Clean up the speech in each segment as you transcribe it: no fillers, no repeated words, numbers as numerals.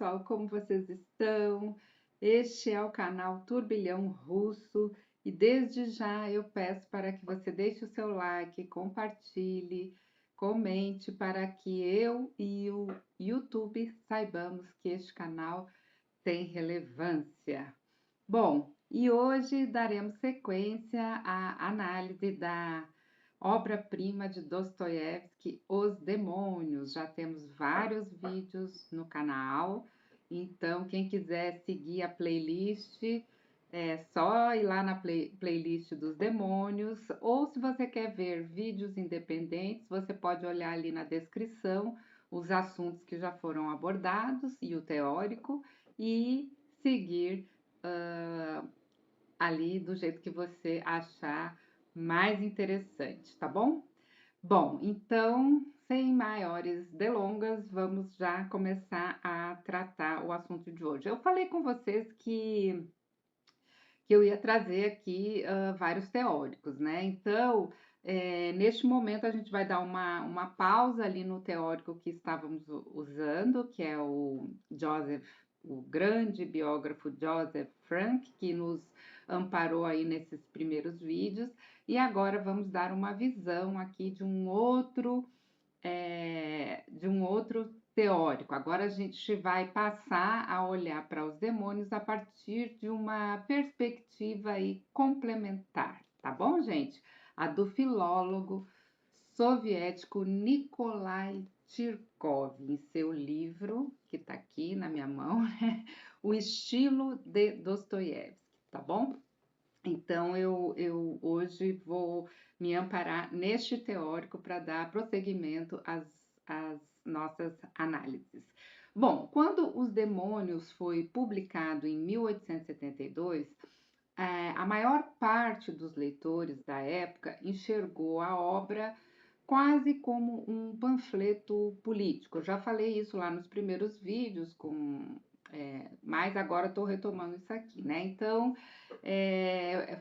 pessoal, como vocês estão? Este é o canal Turbilhão Russo e desde já eu peço para que você deixe o seu like, compartilhe, comente para que eu e o YouTube saibamos que este canal tem relevância. Bom, e hoje daremos sequência à análise da obra-prima de Dostoiévski, Os Demônios. Já temos vários vídeos no canal, então quem quiser seguir a playlist, é só ir lá na playlist dos Demônios, ou se você quer ver vídeos independentes, você pode olhar ali na descrição os assuntos que já foram abordados e o teórico, e seguir ali do jeito que você achar mais interessante, tá bom? Bom, então, sem maiores delongas, vamos já começar a tratar o assunto de hoje. Eu falei com vocês que eu ia trazer aqui vários teóricos, né? Então, neste momento, a gente vai dar uma pausa ali no teórico que estávamos usando, que é o grande biógrafo Joseph Frank, que nos amparou aí nesses primeiros vídeos, e agora vamos dar uma visão aqui de um outro teórico. Agora a gente vai passar a olhar para os demônios a partir de uma perspectiva aí complementar, tá bom, gente? A do filólogo soviético Nikolai Tirkov, em seu livro, que está aqui na minha mão, né? O Estilo de Dostoiévski, tá bom? Então, eu hoje vou me amparar neste teórico para dar prosseguimento às nossas análises. Bom, quando Os Demônios foi publicado em 1872, a maior parte dos leitores da época enxergou a obra quase como um panfleto político. Eu já falei isso lá nos primeiros vídeos, mas agora estou retomando isso aqui, né? Então,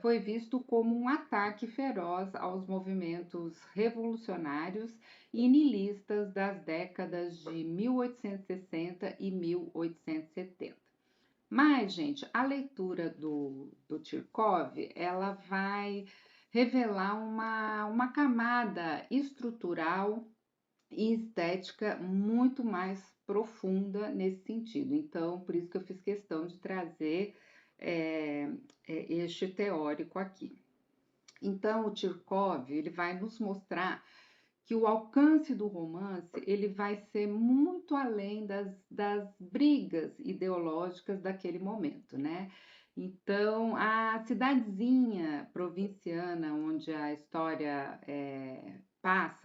foi visto como um ataque feroz aos movimentos revolucionários e niilistas das décadas de 1860 e 1870. Mas, gente, a leitura do Tirkov, ela vai revelar uma camada estrutural e estética muito mais profunda nesse sentido. Então, por isso que eu fiz questão de trazer este teórico aqui. Então, o Tirkov, ele vai nos mostrar que o alcance do romance ele vai ser muito além das brigas ideológicas daquele momento, né? Então, a cidadezinha provinciana onde a história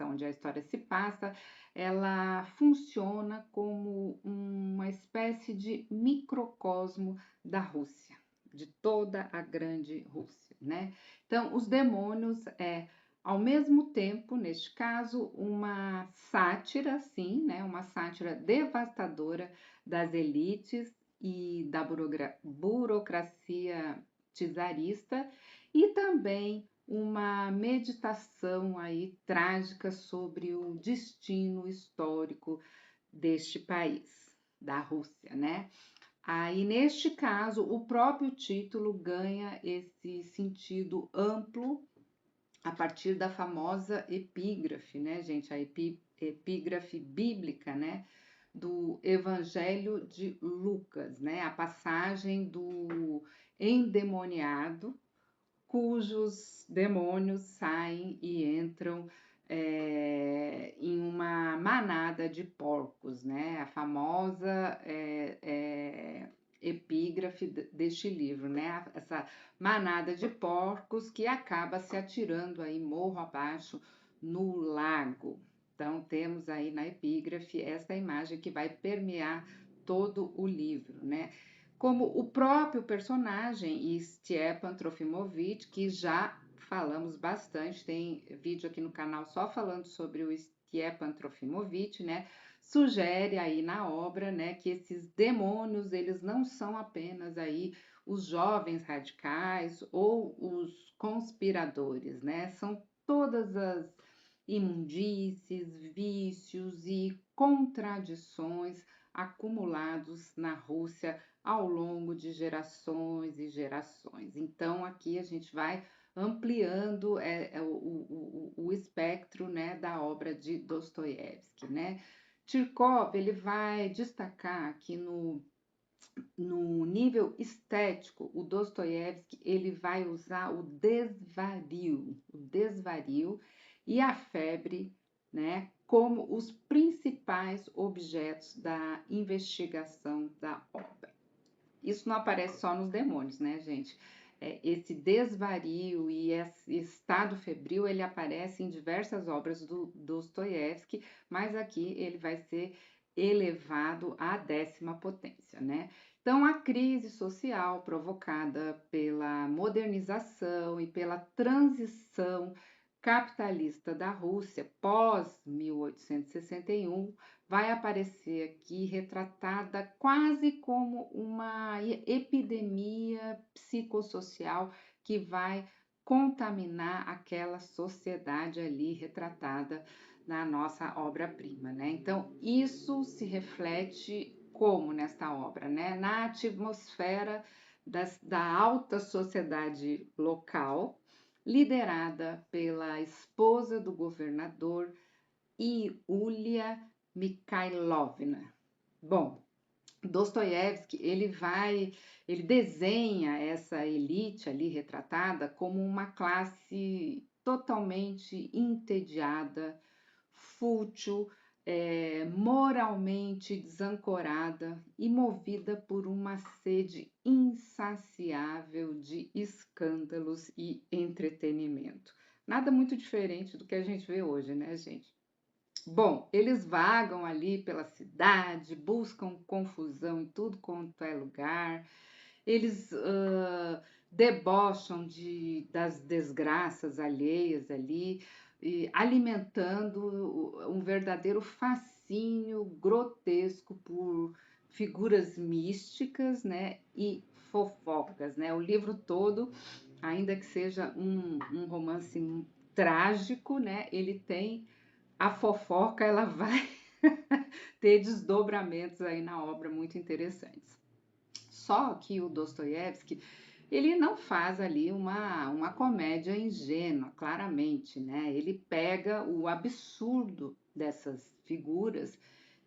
onde a história se passa, ela funciona como uma espécie de microcosmo da Rússia, de toda a grande Rússia, né? Então, os demônios ao mesmo tempo, neste caso, uma sátira, sim, né? Uma sátira devastadora das elites e da burocracia czarista e também uma meditação aí trágica sobre o destino histórico deste país, da Rússia, né? Aí, neste caso, o próprio título ganha esse sentido amplo a partir da famosa epígrafe, né, gente? A epígrafe bíblica, né? Do Evangelho de Lucas, né? A passagem do endemoniado, cujos demônios saem e entram em uma manada de porcos, né? A famosa epígrafe deste livro, né? Essa manada de porcos que acaba se atirando aí morro abaixo no lago. Então, temos aí na epígrafe essa imagem que vai permear todo o livro, né? Como o próprio personagem, Stepan Trofimovich, que já falamos bastante, tem vídeo aqui no canal só falando sobre o Stepan Trofimovich, né? Sugere aí na obra, né, que esses demônios, eles não são apenas aí os jovens radicais ou os conspiradores, né? São todas as imundícies, vícios e contradições acumulados na Rússia ao longo de gerações e gerações. Então, aqui a gente vai ampliando o espectro, né, da obra de Dostoiévski, né? Tirkov, ele vai destacar aqui no nível estético, o Dostoiévski ele vai usar o desvario e a febre, né, como os principais objetos da investigação da obra. Isso não aparece só nos demônios, né, gente? Esse desvario e esse estado febril, ele aparece em diversas obras do Dostoiévski, mas aqui ele vai ser elevado à 10ª potência, né? Então, a crise social provocada pela modernização e pela transição capitalista da Rússia pós 1861 vai aparecer aqui retratada quase como uma epidemia psicossocial que vai contaminar aquela sociedade ali retratada na nossa obra-prima, né? Então, isso se reflete como nesta obra, né? Na atmosfera da alta sociedade local, liderada pela esposa do governador Yulia Mikhailovna. Bom, Dostoiévski, ele desenha essa elite ali retratada como uma classe totalmente entediada, fútil, moralmente desancorada e movida por uma sede insaciável de escândalos e entretenimento. Nada muito diferente do que a gente vê hoje, né, gente? Bom, eles vagam ali pela cidade, buscam confusão em tudo quanto é lugar, eles debocham das desgraças alheias ali, e alimentando um verdadeiro fascínio grotesco por figuras místicas, né, e fofocas, né? O livro todo, ainda que seja um romance trágico, né, ele tem a fofoca, ela vai ter desdobramentos aí na obra muito interessantes. Só que o Dostoiévski, ele não faz ali uma comédia ingênua, claramente, né? Ele pega o absurdo dessas figuras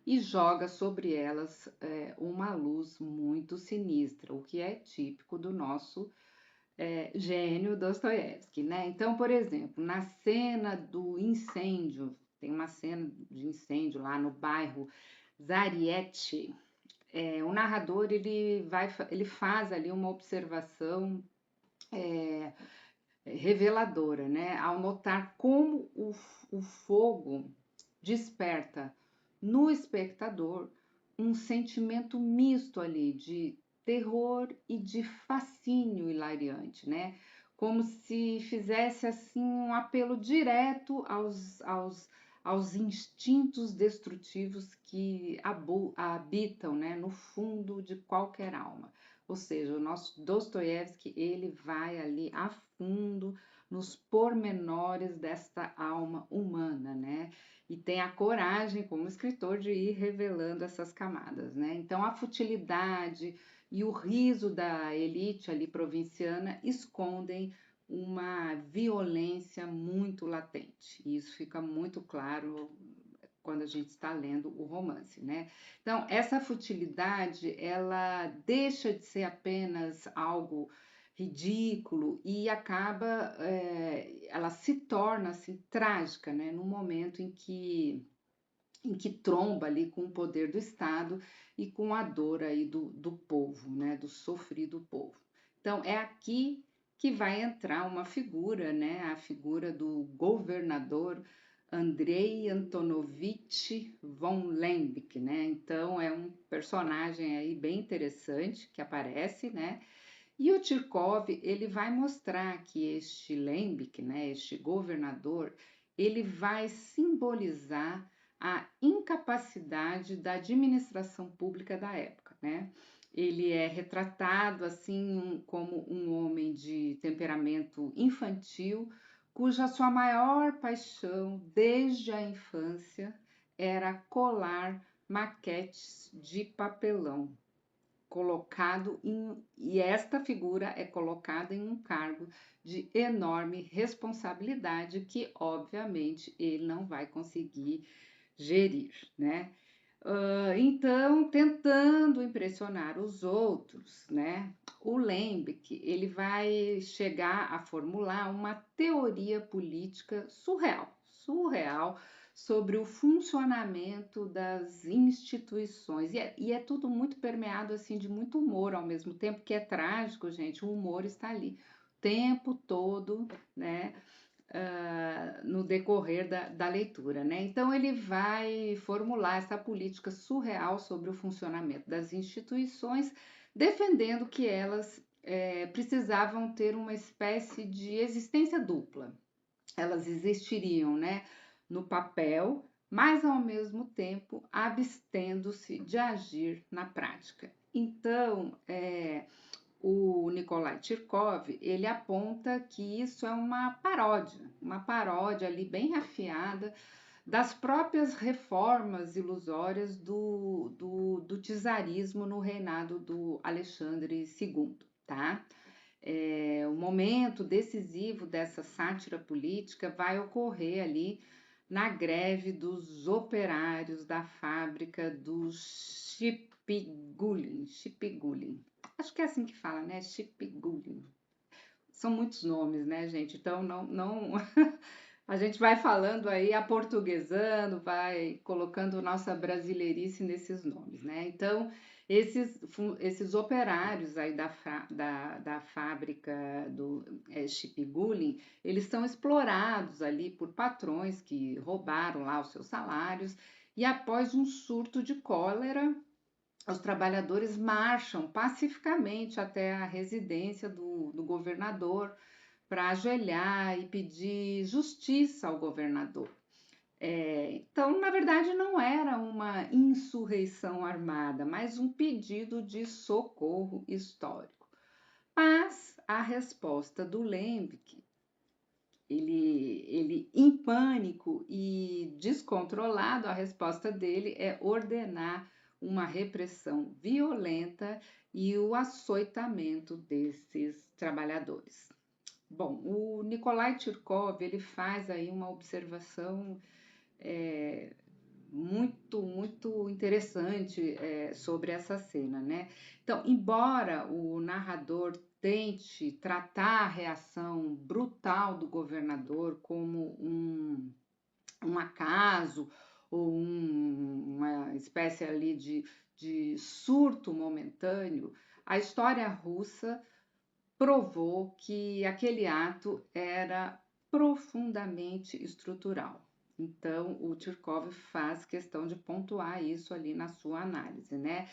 e joga sobre elas uma luz muito sinistra, o que é típico do nosso gênio Dostoiévski, né? Então, por exemplo, na cena do incêndio, tem uma cena de incêndio lá no bairro Zariete, o narrador ele faz ali uma observação reveladora, né? Ao notar como o fogo desperta no espectador um sentimento misto ali de terror e de fascínio hilariante, né? Como se fizesse assim um apelo direto aos instintos destrutivos que habitam, né, no fundo de qualquer alma. Ou seja, o nosso Dostoiévski, ele vai ali a fundo nos pormenores desta alma humana, né? E tem a coragem, como escritor, de ir revelando essas camadas, né? Então, a futilidade e o riso da elite ali provinciana escondem uma violência muito latente. E isso fica muito claro quando a gente está lendo o romance, né? Então, essa futilidade, ela deixa de ser apenas algo ridículo e acaba, ela se torna assim trágica, né? No momento em que tromba ali com o poder do Estado e com a dor aí do povo, né? Do sofrido povo. Então, é aqui que vai entrar uma figura, né? A figura do governador Andrei Antonovich von Lembke, né? Então, é um personagem aí bem interessante que aparece, né? E o Tirkov, ele vai mostrar que este Lembke, né, este governador, ele vai simbolizar a incapacidade da administração pública da época, né? Ele é retratado assim como um homem de temperamento infantil, cuja sua maior paixão desde a infância era colar maquetes de papelão, e esta figura é colocada em um cargo de enorme responsabilidade que, obviamente, ele não vai conseguir gerir, né? Então, tentando impressionar os outros, né? O Lembeck, ele vai chegar a formular uma teoria política surreal sobre o funcionamento das instituições. E é tudo muito permeado assim de muito humor ao mesmo tempo, que é trágico, gente. O humor está ali o tempo todo, né? No decorrer da leitura, né? Então ele vai formular essa política surreal sobre o funcionamento das instituições, defendendo que elas precisavam ter uma espécie de existência dupla. Elas existiriam, né, no papel, mas ao mesmo tempo abstendo-se de agir na prática. Então, o Nikolai Tirkov, ele aponta que isso é uma paródia ali bem afiada das próprias reformas ilusórias do czarismo no reinado do Alexandre II, tá? O momento decisivo dessa sátira política vai ocorrer ali na greve dos operários da fábrica do Chipigulin. Acho que é assim que fala, né? Chipigulin. São muitos nomes, né, gente? Então, não a gente vai falando aí, aportuguesando, vai colocando nossa brasileirice nesses nomes, né? Então, esses operários aí da fábrica do Chipigulin, eles são explorados ali por patrões que roubaram lá os seus salários, e após um surto de cólera, os trabalhadores marcham pacificamente até a residência do governador para ajoelhar e pedir justiça ao governador. Então, na verdade, não era uma insurreição armada, mas um pedido de socorro histórico. Mas a resposta do Lembeck, ele em pânico e descontrolado, a resposta dele é ordenar uma repressão violenta e o açoitamento desses trabalhadores. Bom, o Nikolai Tirkov, ele faz aí uma observação muito interessante sobre essa cena, né? Então, embora o narrador tente tratar a reação brutal do governador como um acaso ou uma espécie ali de surto momentâneo, a história russa provou que aquele ato era profundamente estrutural. Então, o Tirkov faz questão de pontuar isso ali na sua análise, né?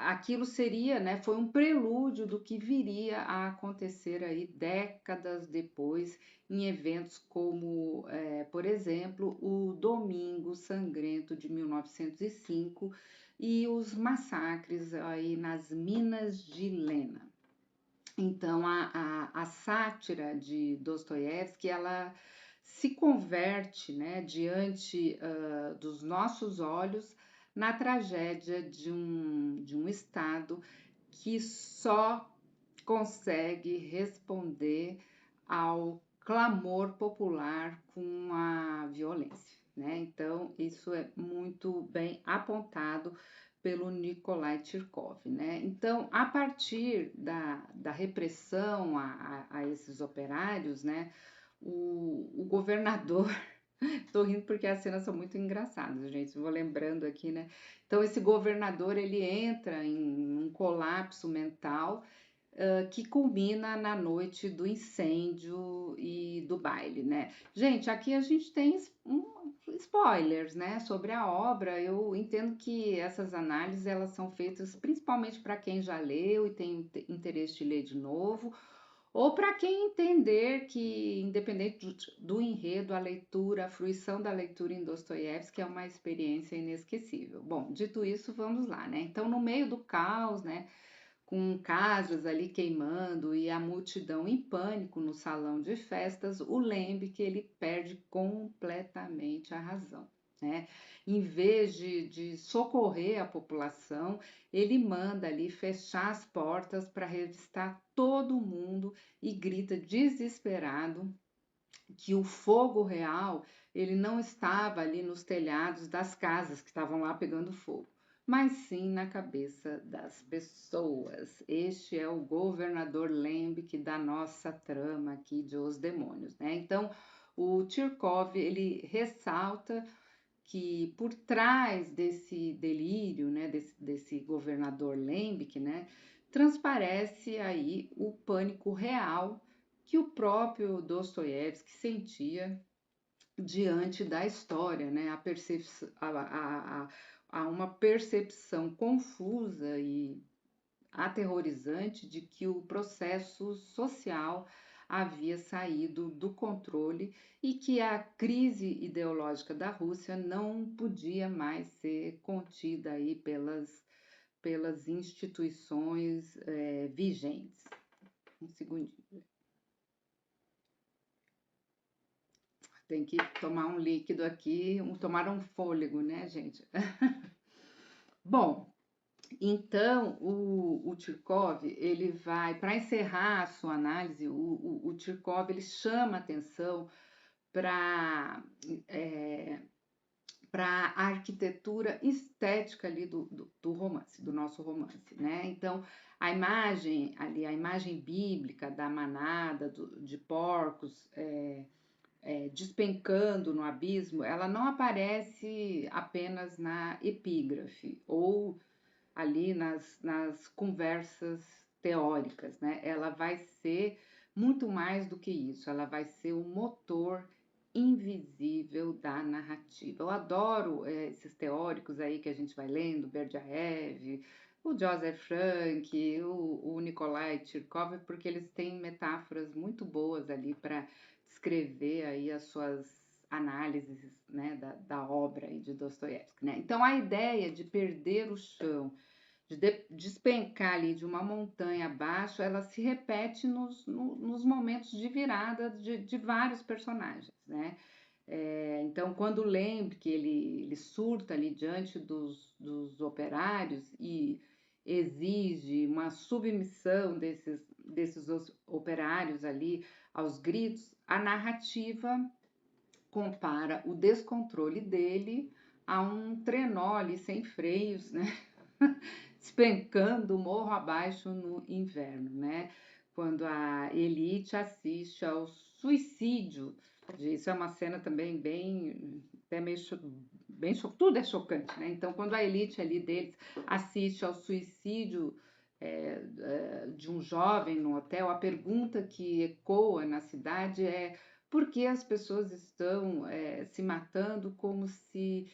Aquilo seria, né, foi um prelúdio do que viria a acontecer aí décadas depois em eventos como, por exemplo, o Domingo Sangrento de 1905 e os massacres aí nas minas de Lena. Então, a sátira de Dostoiévski, ela se converte, né, diante dos nossos olhos na tragédia de um Estado que só consegue responder ao clamor popular com a violência, né? Então, isso é muito bem apontado pelo Nikolai Tirkov, né? Então, a partir da repressão a esses operários, né, o governador, tô rindo porque as cenas são muito engraçadas, gente, vou lembrando aqui, né? Então, esse governador, ele entra em um colapso mental que culmina na noite do incêndio e do baile, né? Gente, aqui a gente tem spoilers, né, sobre a obra. Eu entendo que essas análises elas são feitas principalmente para quem já leu e tem interesse de ler de novo, ou para quem entender que, independente do enredo, a leitura, a fruição da leitura em Dostoiévski é uma experiência inesquecível. Bom, dito isso, vamos lá, né? Então, no meio do caos, né, com casas ali queimando e a multidão em pânico no salão de festas, o Lembeck ele perde completamente a razão. né? Em vez de socorrer a população, ele manda ali fechar as portas para revistar todo mundo e grita desesperado que o fogo real ele não estava ali nos telhados das casas que estavam lá pegando fogo, mas sim na cabeça das pessoas. Este é o governador Lembic da nossa trama aqui de Os Demônios, né? Então, o Tchirkov, ele ressalta que por trás desse delírio, né, desse governador Lembic, né, transparece aí o pânico real que o próprio Dostoiévski sentia diante da história, né, a uma percepção confusa e aterrorizante de que o processo social havia saído do controle e que a crise ideológica da Rússia não podia mais ser contida aí pelas instituições vigentes. Um segundinho. Tem que tomar um líquido aqui, tomar um fôlego, né, gente? Bom, então, o Tchirkov, ele vai, para encerrar a sua análise, o Tchirkov, ele chama atenção para a arquitetura estética ali do romance, do nosso romance, né? Então, a imagem ali, a imagem bíblica da manada de porcos despencando no abismo, ela não aparece apenas na epígrafe ou ali nas conversas teóricas, né? Ela vai ser muito mais do que isso, ela vai ser o motor invisível da narrativa. Eu adoro esses teóricos aí que a gente vai lendo, Berdyaev, o Joseph Frank, o Nikolai Tchirkov, porque eles têm metáforas muito boas ali para descrever aí as suas análises, né, da obra de Dostoiévski, né? Então a ideia de perder o chão, de despencar ali de uma montanha abaixo, ela se repete nos momentos de virada de vários personagens, né? Então, quando lembra que ele surta ali diante dos operários e exige uma submissão desses operários ali aos gritos, a narrativa compara o descontrole dele a um trenó ali sem freios, né? Despencando morro abaixo no inverno, né? Quando a elite assiste ao suicídio, isso é uma cena também bem, até meio bem tudo é chocante, né? Então, quando a elite ali deles assiste ao suicídio de um jovem no hotel, a pergunta que ecoa na cidade é por que as pessoas estão se matando como se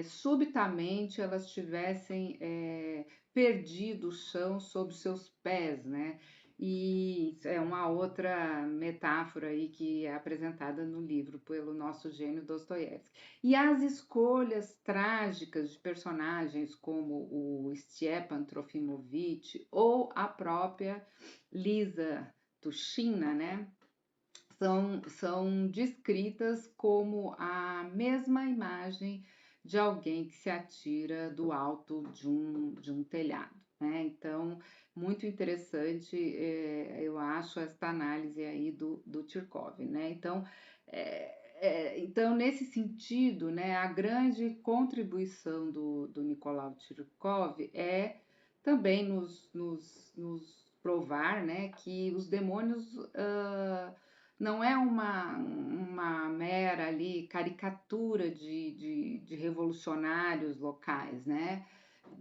subitamente elas tivessem perdido o chão sob seus pés, né? E é uma outra metáfora aí que é apresentada no livro pelo nosso gênio Dostoiévski. E as escolhas trágicas de personagens como o Stepan Trofimovich ou a própria Lisa Tushina, né? São descritas como a mesma imagem de alguém que se atira do alto de um telhado, né? Então, muito interessante, eu acho, esta análise aí do Tchirkov, né? Então, nesse sentido, né, a grande contribuição do Nicolau Tchirkov é também nos provar, né, que os demônios não é uma mera ali caricatura de revolucionários locais, né?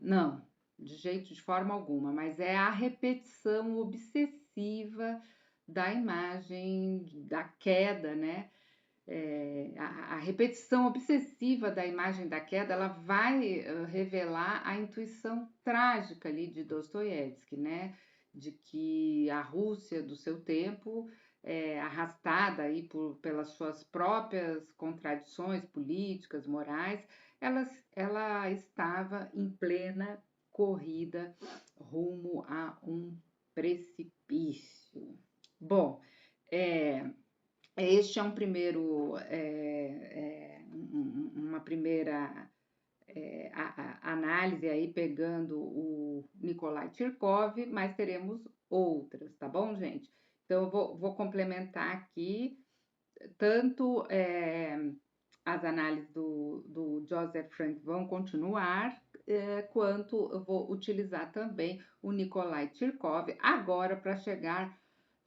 Não, de forma alguma, mas é a repetição obsessiva da imagem da queda, né? A repetição obsessiva da imagem da queda, ela vai revelar a intuição trágica ali de Dostoiévski, né? De que a Rússia do seu tempo, arrastada aí pelas suas próprias contradições políticas, morais, ela estava em plena corrida rumo a um precipício. Bom, este é um primeiro uma primeira análise aí pegando o Nikolai Tirkov, mas teremos outras, tá bom, gente? Então, eu vou complementar aqui tanto as análises do Joseph Frank vão continuar, quanto eu vou utilizar também o Nikolai Tirkov agora para chegar.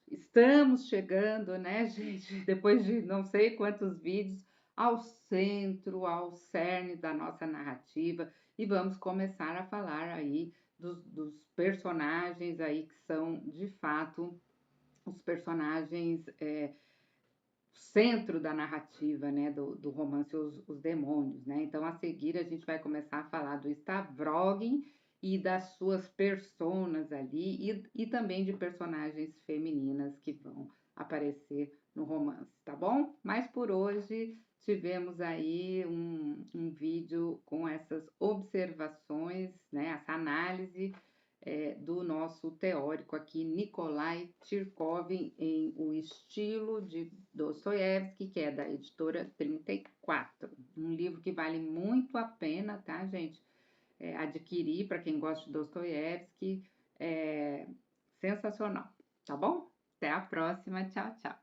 Estamos chegando, né, gente, depois de não sei quantos vídeos, ao centro, ao cerne da nossa narrativa e vamos começar a falar aí dos personagens aí que são, de fato, os personagens centro da narrativa, né, do romance Os Demônios, né? Então, a seguir, a gente vai começar a falar do Stavrogin e das suas personas ali, e também de personagens femininas que vão aparecer no romance, tá bom? Mas por hoje tivemos aí um vídeo com essas observações, né, essa análise do nosso teórico aqui, Nikolai Tirkov, em O Estilo de Dostoiévski, que é da editora 34. Um livro que vale muito a pena, tá, gente? Adquirir para quem gosta de Dostoiévski. É sensacional, tá bom? Até a próxima. Tchau, tchau.